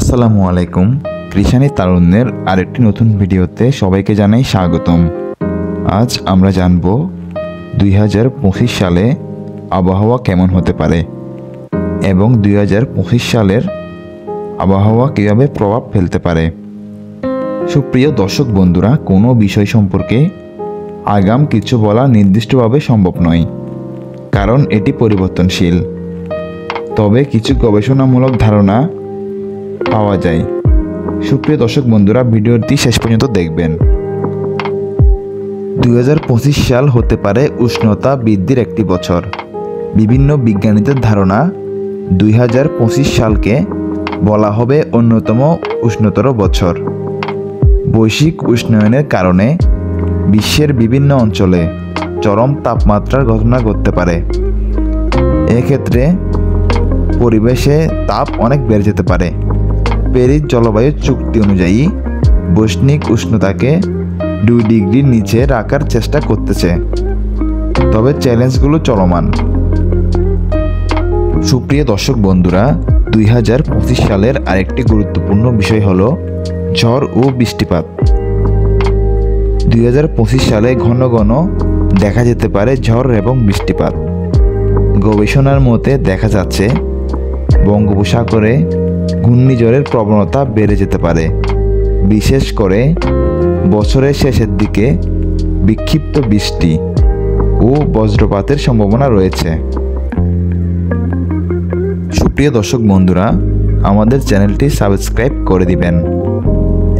আসসালামু আলাইকুম। কৃষানি তারুণ্যের আরেকটি নতুন ভিডিওতে সবাইকে জানাই স্বাগতম। আজ আমরা জানব 2025 সালে আবহাওয়া কেমন হতে পারে এবং 2025 সালের আবহাওয়া কীভাবে প্রভাব ফেলতে পারে। সুপ্রিয় দর্শক বন্ধুরা, কোনো বিষয় সম্পর্কে আগাম কিছু বলা নির্দিষ্টভাবে সম্ভব নয়, কারণ এটি পরিবর্তনশীল। তবে কিছু গবেষণামূলক ধারণা পাওয়া যায়। সুপ্রিয় দর্শক বন্ধুরা, ভিডিওটি শেষ পর্যন্ত দেখবেন। 2025 সাল হতে পারে উষ্ণতা বৃদ্ধির একটি বছর। বিভিন্ন বিজ্ঞানীদের ধারণা 2025 সালকে বলা হবে অন্যতম উষ্ণতর বছর। বৈশ্বিক উষ্ণায়নের কারণে বিশ্বের বিভিন্ন অঞ্চলে চরম তাপমাত্রার ঘটনা ঘটতে পারে। এক্ষেত্রে পরিবেশে তাপ অনেক বেড়ে যেতে পারে। প্যারিস জলবায়ু চুক্তি অনুযায়ী বৈশ্বিক উষ্ণতাকে 2 ডিগ্রির নিচে রাখার চেষ্টা করতেছে, তবে চ্যালেঞ্জগুলো চলমান। সুপ্রিয় দর্শক বন্ধুরা, 2025 সালের আরেকটি গুরুত্বপূর্ণ বিষয় হলো ঝড় ও বৃষ্টিপাত। 2025 সালে ঘন ঘন দেখা যেতে পারে ঝড় এবং বৃষ্টিপাত। গবেষণার মতে দেখা যাচ্ছে বঙ্গোপসাগরে ঘূর্ণিঝড়ের প্রবণতা বেড়ে যেতে পারে। বিশেষ করে বছরের শেষের দিকে বিক্ষিপ্ত বৃষ্টি ও বজ্রপাতের সম্ভাবনা রয়েছে। সুপ্রিয় দর্শক বন্ধুরা, আমাদের চ্যানেলটি সাবস্ক্রাইব করে দিবেন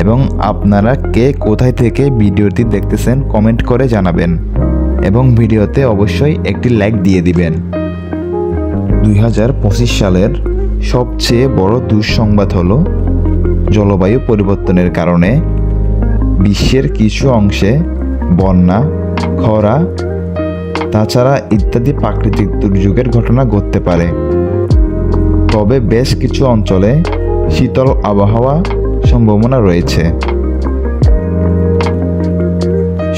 এবং আপনারা কে কোথায় থেকে ভিডিওটি দেখতেছেন কমেন্ট করে জানাবেন এবং ভিডিওতে অবশ্যই একটি লাইক দিয়ে দিবেন। 2025 সালের সবচেয়ে বড় দুঃসংবাদ হলো জলবায়ু পরিবর্তনের কারণে বিশ্বের কিছু অংশে বন্যা, খরা, তাছাড়া ইত্যাদি প্রাকৃতিক দুর্যোগের ঘটনা ঘটতে পারে। তবে বেশ কিছু অঞ্চলে শীতল আবহাওয়া সম্ভাবনা রয়েছে।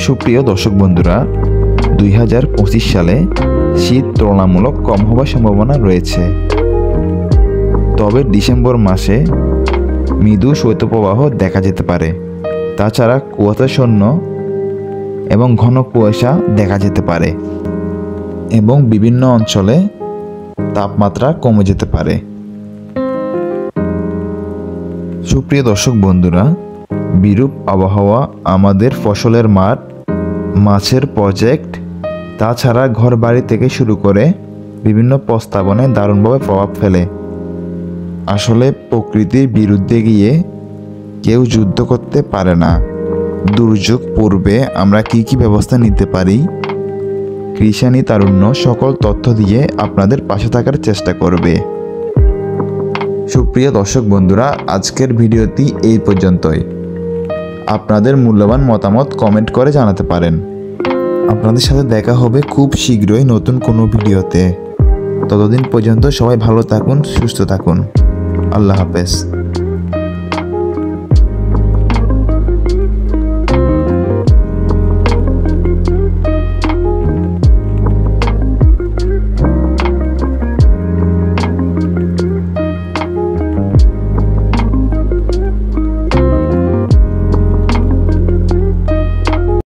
সুপ্রিয় দর্শক বন্ধুরা, 2025 সালে শীত তুলনামূলক কম হওয়ার সম্ভাবনা রয়েছে। তবে ডিসেম্বর মাসে মৃদু শৈত্যপ্রবাহ দেখা যেতে পারে। তাছাড়া কুয়াশাচ্ছন্ন এবং ঘন কুয়াশা দেখা যেতে পারে এবং বিভিন্ন অঞ্চলে তাপমাত্রা কমে যেতে পারে। সুপ্রিয় দর্শক বন্ধুরা, বিরূপ আবহাওয়া আমাদের ফসলের মাঠ, মাছের প্রজেক্ট, তাছাড়া ঘরবাড়ি থেকে শুরু করে বিভিন্ন প্রস্তাবনায় দারুণভাবে প্রভাব ফেলে। আসলে প্রকৃতির বিরুদ্ধে গিয়ে কেউ যুদ্ধ করতে পারে না। দুর্যোগ পূর্বে আমরা কি কি ব্যবস্থা নিতে পারি, কৃষানি তারুণ্য সকল তথ্য দিয়ে আপনাদের পাশে থাকার চেষ্টা করবে। সুপ্রিয় দর্শক বন্ধুরা, আজকের ভিডিওটি এই পর্যন্তই। আপনাদের মূল্যবান মতামত কমেন্ট করে জানাতে পারেন। আপনাদের সাথে দেখা হবে খুব শীঘ্রই নতুন কোনো ভিডিওতে। ততদিন পর্যন্ত সবাই ভালো থাকুন, সুস্থ থাকুন। আল্লাহ হাফেজ।